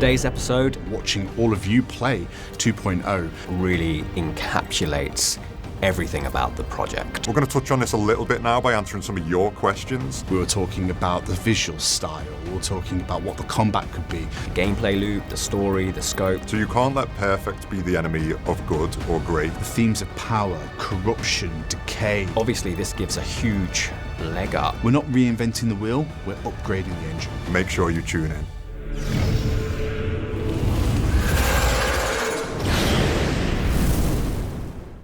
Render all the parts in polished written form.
Today's episode watching all of you play 2.0 really encapsulates everything about the project. We're going to touch on this a little bit now by answering some of your questions. We were talking about the visual style, we were talking about what the combat could be. The gameplay loop, the story, the scope. So you can't let perfect be the enemy of good or great. The themes of power, corruption, decay. Obviously this gives a huge leg up. We're not reinventing the wheel, we're upgrading the engine. Make sure you tune in.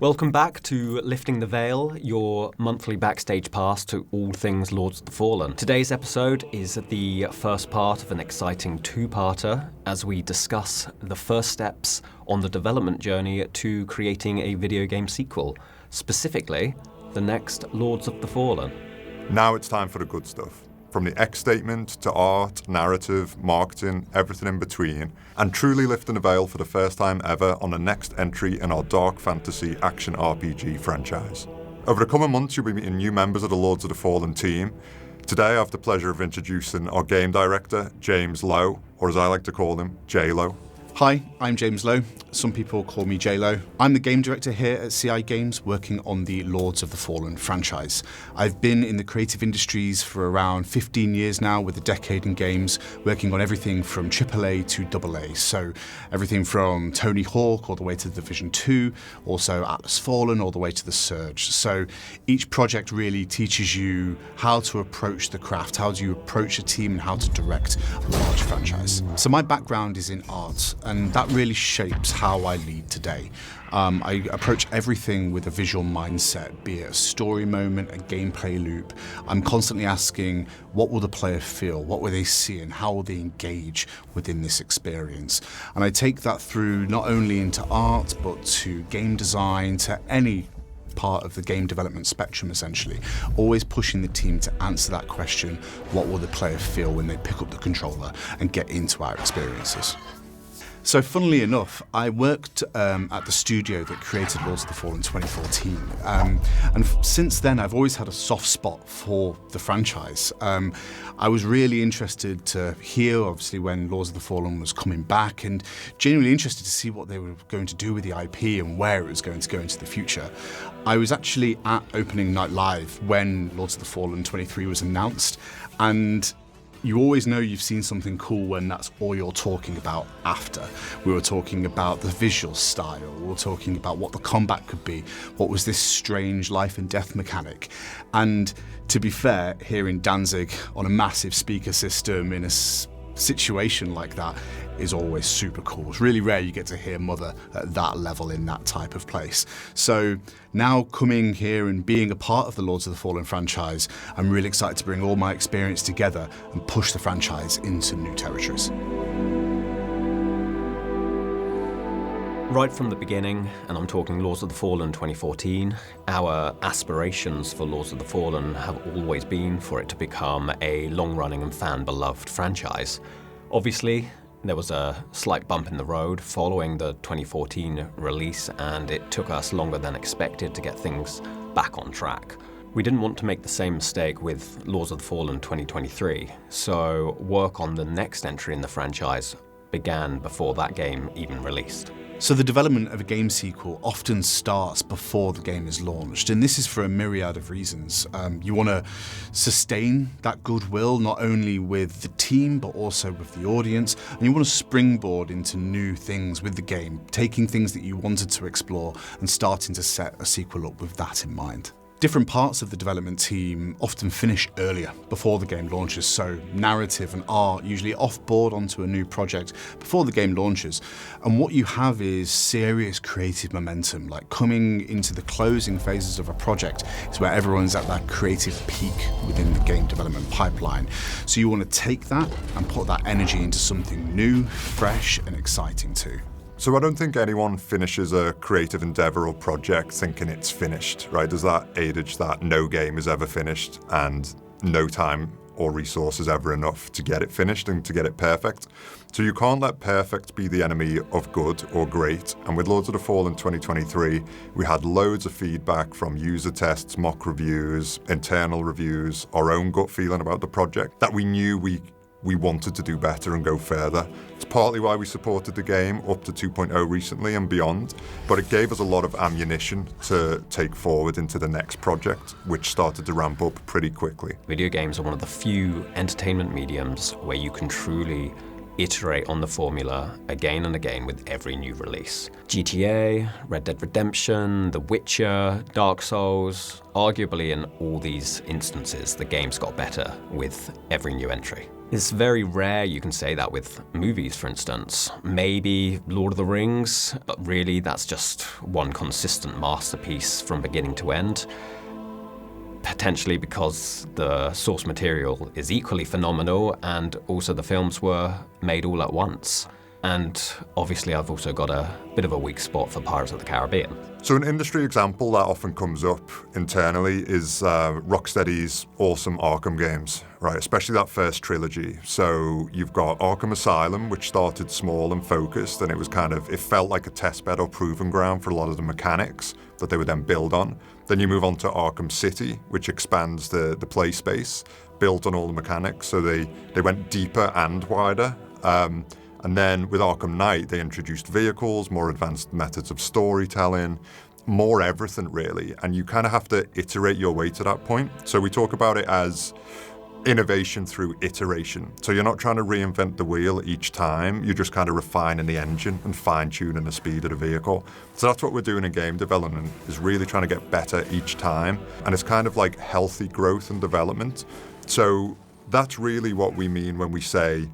Welcome back to Lifting the Veil, your monthly backstage pass to all things Lords of the Fallen. Today's episode is the first part of an exciting two-parter as we discuss the first steps on the development journey to creating a video game sequel, specifically the next Lords of the Fallen. Now it's time for the good stuff. From the X statement to art, narrative, marketing, everything in between, and truly lifting the veil for the first time ever on the next entry in our dark fantasy action RPG franchise. Over the coming months, you'll be meeting new members of the Lords of the Fallen team. Today, I have the pleasure of introducing our game director, James Lowe, or as I like to call him, J-Lo. Hi, I'm James Lowe. Some people call me J-Lo. I'm the game director here at CI Games, working on the Lords of the Fallen franchise. I've been in the creative industries for around 15 years now, with a decade in games, working on everything from AAA to AA. So everything from Tony Hawk all the way to The Division 2, also Atlas Fallen all the way to The Surge. So each project really teaches you how to approach the craft, how do you approach a team, and how to direct a large franchise. So my background is in art, and that really shapes how I lead today. I approach everything with a visual mindset, be it a story moment, a gameplay loop. I'm constantly asking, what will the player feel? What will they see? And how will they engage within this experience? And I take that through not only into art, but to game design, to any part of the game development spectrum, essentially. Always pushing the team to answer that question, what will the player feel when they pick up the controller and get into our experiences? So funnily enough, I worked at the studio that created Lords of the Fallen in 2014. And since then, I've always had a soft spot for the franchise. I was really interested to hear, obviously, when Lords of the Fallen was coming back, and genuinely interested to see what they were going to do with the IP and where it was going to go into the future. I was actually at Opening Night Live when Lords of the Fallen 23 was announced, and you always know you've seen something cool when that's all you're talking about after. We were talking about the visual style, we were talking about what the combat could be, what was this strange life and death mechanic. And to be fair, hearing Danzig on a massive speaker system in a situation like that is always super cool. It's really rare you get to hear Mother at that level in that type of place. So now coming here and being a part of the Lords of the Fallen franchise, I'm really excited to bring all my experience together and push the franchise into new territories. Right from the beginning, and I'm talking Lords of the Fallen 2014, our aspirations for Lords of the Fallen have always been for it to become a long-running and fan-beloved franchise. Obviously, there was a slight bump in the road following the 2014 release, and it took us longer than expected to get things back on track. We didn't want to make the same mistake with Lords of the Fallen 2023, so work on the next entry in the franchise began before that game even released. So the development of a game sequel often starts before the game is launched, and this is for a myriad of reasons. You want to sustain that goodwill not only with the team but also with the audience, and you want to springboard into new things with the game, taking things that you wanted to explore and starting to set a sequel up with that in mind. Different parts of the development team often finish earlier, before the game launches, so narrative and art usually off-board onto a new project before the game launches. And what you have is serious creative momentum, like coming into the closing phases of a project is where everyone's at that creative peak within the game development pipeline. So you want to take that and put that energy into something new, fresh, and exciting too. So I don't think anyone finishes a creative endeavor or project thinking it's finished, right? There's that adage that no game is ever finished and no time or resources ever enough to get it finished and to get it perfect. So you can't let perfect be the enemy of good or great. And with Lords of the Fallen 2023, we had loads of feedback from user tests, mock reviews, internal reviews, our own gut feeling about the project that we knew we we wanted to do better and go further. It's partly why we supported the game up to 2.0 recently and beyond, but it gave us a lot of ammunition to take forward into the next project, which started to ramp up pretty quickly. Video games are one of the few entertainment mediums where you can truly iterate on the formula again and again with every new release. GTA, Red Dead Redemption, The Witcher, Dark Souls, arguably in all these instances, the games got better with every new entry. It's very rare you can say that with movies, for instance. Maybe Lord of the Rings, but really that's just one consistent masterpiece from beginning to end. Potentially because the source material is equally phenomenal and also the films were made all at once. And obviously I've also got a bit of a weak spot for Pirates of the Caribbean. So an industry example that often comes up internally is Rocksteady's awesome Arkham games, right? Especially that first trilogy. So you've got Arkham Asylum, which started small and focused, and it felt like a testbed or proving ground for a lot of the mechanics that they would then build on. Then you move on to Arkham City, which expands the play space, built on all the mechanics, so they went deeper and wider. And then with Arkham Knight, they introduced vehicles, more advanced methods of storytelling, more everything really, and you kind of have to iterate your way to that point. So we talk about it as innovation through iteration. So you're not trying to reinvent the wheel each time, you're just kind of refining the engine and fine-tuning the speed of the vehicle. So that's what we're doing in game development, is really trying to get better each time, and it's kind of like healthy growth and development. So that's really what we mean when we say,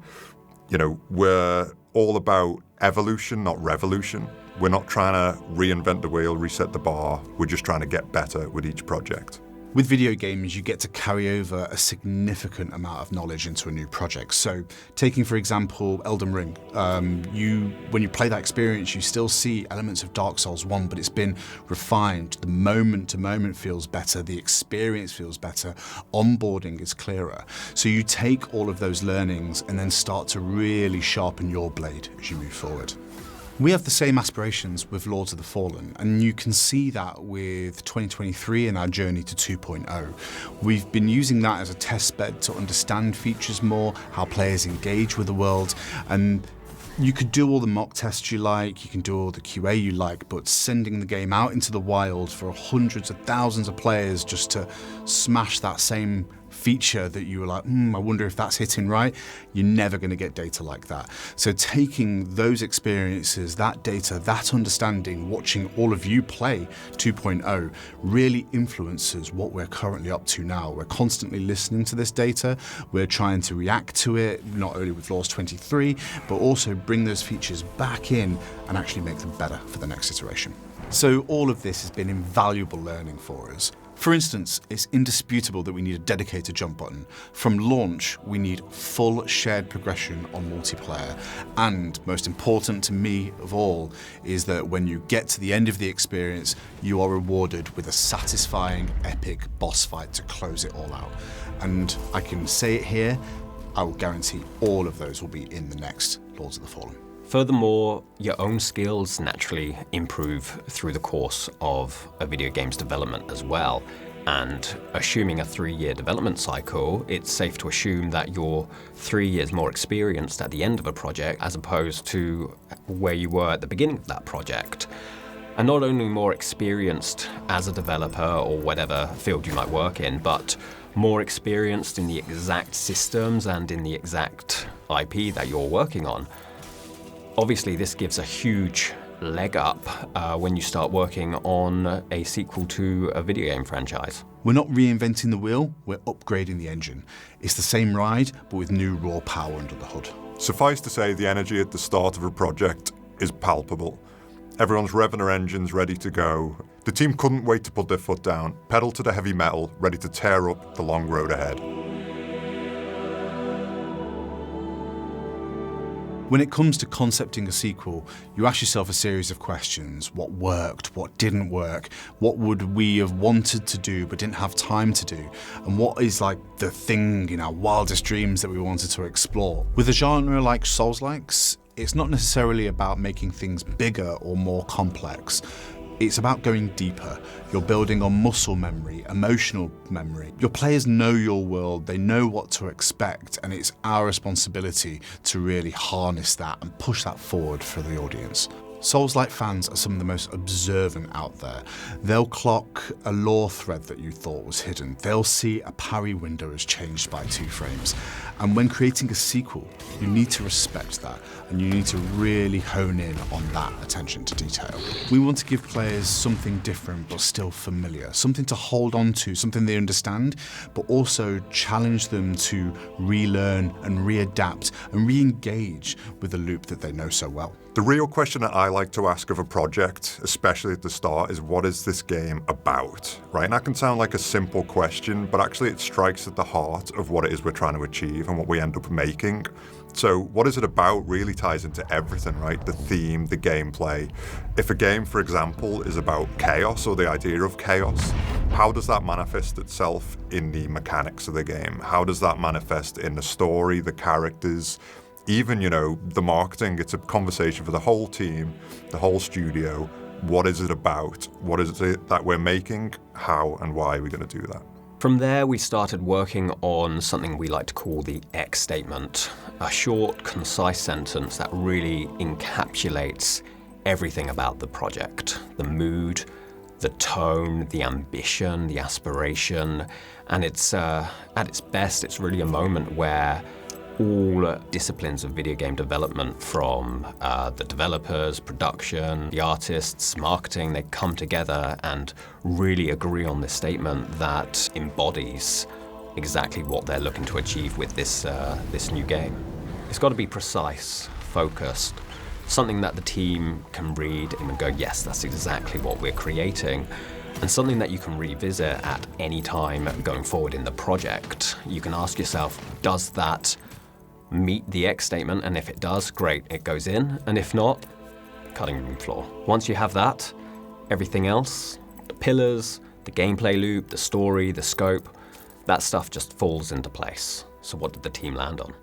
we're all about evolution, not revolution. We're not trying to reinvent the wheel, reset the bar. We're just trying to get better with each project. With video games, you get to carry over a significant amount of knowledge into a new project. So taking, for example, Elden Ring, when you play that experience, you still see elements of Dark Souls 1, but it's been refined. The moment-to-moment feels better, the experience feels better, onboarding is clearer. So you take all of those learnings and then start to really sharpen your blade as you move forward. We have the same aspirations with Lords of the Fallen, and you can see that with 2023 and our journey to 2.0. We've been using that as a test bed to understand features more, how players engage with the world, and you could do all the mock tests you like, you can do all the QA you like, but sending the game out into the wild for hundreds of thousands of players just to smash that same feature that you were like, I wonder if that's hitting right, you're never going to get data like that. So taking those experiences, that data, that understanding, watching all of you play 2.0 really influences what we're currently up to now. We're constantly listening to this data, we're trying to react to it, not only with Laws 23, but also bring those features back in and actually make them better for the next iteration. So all of this has been invaluable learning for us. For instance, it's indisputable that we need a dedicated jump button. From launch, we need full shared progression on multiplayer. And most important to me of all is that when you get to the end of the experience, you are rewarded with a satisfying, epic boss fight to close it all out. And I can say it here, I will guarantee all of those will be in the next Lords of the Fallen. Furthermore, your own skills naturally improve through the course of a video game's development as well. And assuming a 3-year development cycle, it's safe to assume that you're 3 years more experienced at the end of a project as opposed to where you were at the beginning of that project. And not only more experienced as a developer or whatever field you might work in, but more experienced in the exact systems and in the exact IP that you're working on. Obviously, this gives a huge leg up when you start working on a sequel to a video game franchise. We're not reinventing the wheel, we're upgrading the engine. It's the same ride, but with new raw power under the hood. Suffice to say, the energy at the start of a project is palpable. Everyone's revving their engines, ready to go. The team couldn't wait to put their foot down, pedal to the heavy metal, ready to tear up the long road ahead. When it comes to concepting a sequel, you ask yourself a series of questions. What worked? What didn't work? What would we have wanted to do but didn't have time to do? And what is like the thing in our wildest dreams that we wanted to explore? With a genre like Souls-likes, it's not necessarily about making things bigger or more complex. It's about going deeper. You're building on muscle memory, emotional memory. Your players know your world, they know what to expect, and it's our responsibility to really harness that and push that forward for the audience. Souls-like fans are some of the most observant out there. They'll clock a lore thread that you thought was hidden. They'll see a parry window has changed by 2 frames. And when creating a sequel, you need to respect that, and you need to really hone in on that attention to detail. We want to give players something different but still familiar, something to hold on to, something they understand, but also challenge them to relearn and readapt and re-engage with the loop that they know so well. The real question that I like to ask of a project, especially at the start, is what is this game about, right? And that can sound like a simple question, but actually it strikes at the heart of what it is we're trying to achieve and what we end up making. So what is it about really ties into everything, right? The theme, the gameplay. If a game, for example, is about chaos or the idea of chaos, how does that manifest itself in the mechanics of the game? How does that manifest in the story, the characters, even, the marketing? It's a conversation for the whole team, the whole studio. What is it about? What is it that we're making? How and why are we going to do that? From there, we started working on something we like to call the X statement, a short, concise sentence that really encapsulates everything about the project, the mood, the tone, the ambition, the aspiration, and it's at its best, it's really a moment where all disciplines of video game development, from the developers, production, the artists, marketing, they come together and really agree on this statement that embodies exactly what they're looking to achieve with this new game. It's got to be precise, focused, something that the team can read and go, yes, that's exactly what we're creating. And something that you can revisit at any time going forward in the project. You can ask yourself, does that meet the X statement? And if it does, great, it goes in. And if not, cutting room floor. Once you have that, everything else, the pillars, the gameplay loop, the story, the scope, that stuff just falls into place. So what did the team land on?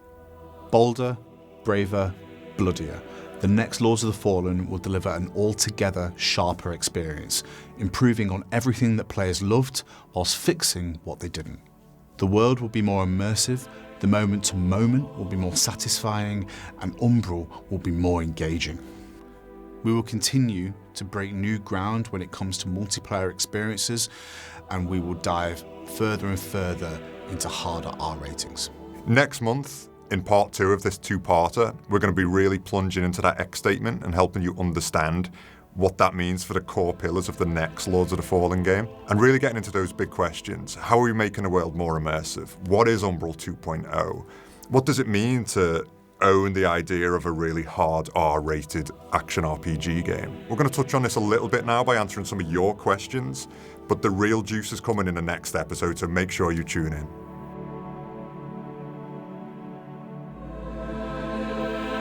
Bolder, braver, bloodier. The next Lords of the Fallen will deliver an altogether sharper experience, improving on everything that players loved whilst fixing what they didn't. The world will be more immersive, the moment to moment will be more satisfying, and Umbral will be more engaging. We will continue to break new ground when it comes to multiplayer experiences, and we will dive further and further into harder R ratings. Next month, in part 2 of this 2-parter, we're going to be really plunging into that X statement and helping you understand what that means for the core pillars of the next Lords of the Fallen game, and really getting into those big questions. How are we making the world more immersive? What is Umbral 2.0? What does it mean to own the idea of a really hard R-rated action RPG game? We're going to touch on this a little bit now by answering some of your questions, but the real juice is coming in the next episode, so make sure you tune in.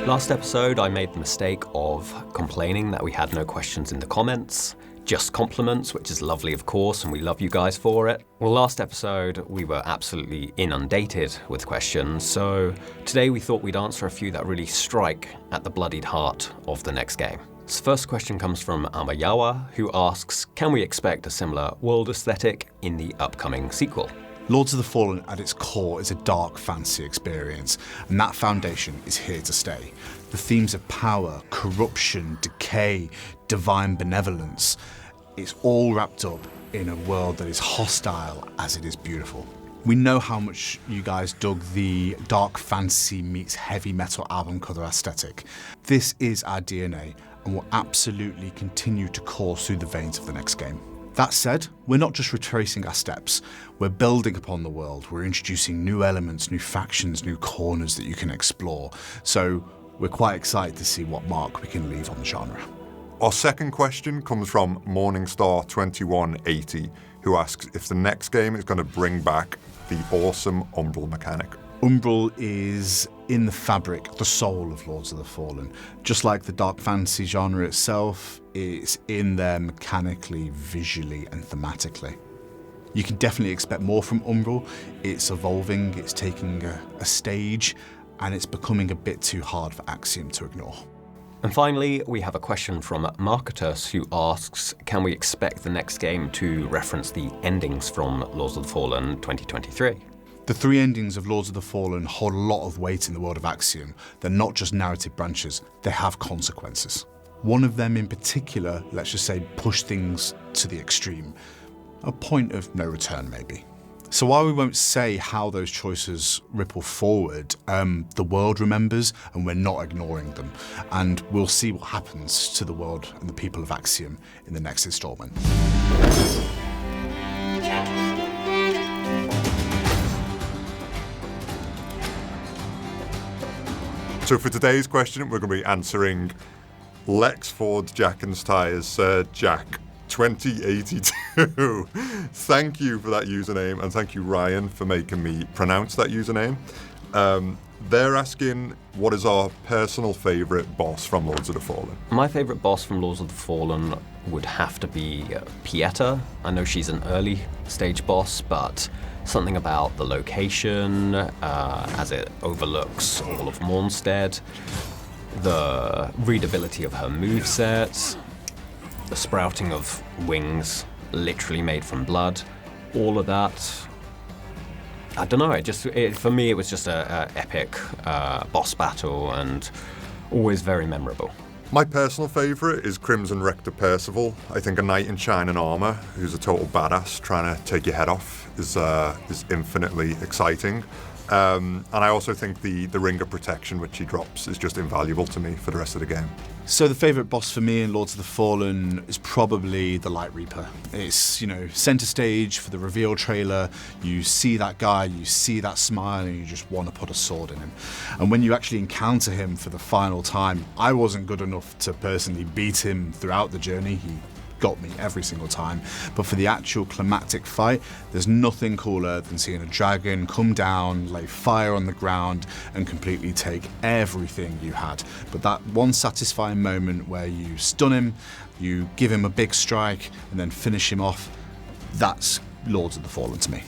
Last episode, I made the mistake of complaining that we had no questions in the comments, just compliments, which is lovely, of course, and we love you guys for it. Well, last episode, we were absolutely inundated with questions, so today we thought we'd answer a few that really strike at the bloodied heart of the next game. This first question comes from Amayawa, who asks, can we expect a similar world aesthetic in the upcoming sequel? Lords of the Fallen at its core is a dark fantasy experience, and that foundation is here to stay. The themes of power, corruption, decay, divine benevolence, it's all wrapped up in a world that is hostile as it is beautiful. We know how much you guys dug the dark fantasy meets heavy metal album cover aesthetic. This is our DNA and will absolutely continue to course through the veins of the next game. That said, we're not just retracing our steps, we're building upon the world, we're introducing new elements, new factions, new corners that you can explore. So we're quite excited to see what mark we can leave on the genre. Our second question comes from Morningstar2180, who asks if the next game is going to bring back the awesome Umbral mechanic. Umbral is in the fabric, the soul of Lords of the Fallen. Just like the dark fantasy genre itself, it's in there mechanically, visually, and thematically. You can definitely expect more from Umbral. It's evolving, it's taking a stage, and it's becoming a bit too hard for Axiom to ignore. And finally, we have a question from Marketus, who asks, can we expect the next game to reference the endings from Lords of the Fallen 2023? The 3 endings of Lords of the Fallen hold a lot of weight in the world of Axiom. They're not just narrative branches, they have consequences. One of them in particular, let's just say, pushed things to the extreme. A point of no return, maybe. So while we won't say how those choices ripple forward, the world remembers and we're not ignoring them. And we'll see what happens to the world and the people of Axiom in the next installment. So for today's question, we're going to be answering Lex Ford Jackenstyre's Sir Jack 2082. Thank you for that username, and thank you, Ryan, for making me pronounce that username. They're asking, what is our personal favourite boss from Lords of the Fallen? My favourite boss from Lords of the Fallen would have to be Pieta. I know she's an early stage boss, but something about the location, as it overlooks all of Mornstead, the readability of her moveset, the sprouting of wings literally made from blood, all of that. I don't know, for me it was just a epic boss battle and always very memorable. My personal favourite is Crimson Rector Percival. I think a knight in shining armour who's a total badass trying to take your head off is infinitely exciting. And I also think the Ring of Protection which he drops is just invaluable to me for the rest of the game. So the favourite boss for me in Lords of the Fallen is probably the Light Reaper. It's, centre stage for the reveal trailer. You see that guy, you see that smile, and you just want to put a sword in him. And when you actually encounter him for the final time, I wasn't good enough to personally beat him throughout the journey. He got me every single time, but for the actual climactic fight, there's nothing cooler than seeing a dragon come down, lay fire on the ground, and completely take everything you had. But that one satisfying moment where you stun him, you give him a big strike, and then finish him off, that's Lords of the Fallen to me.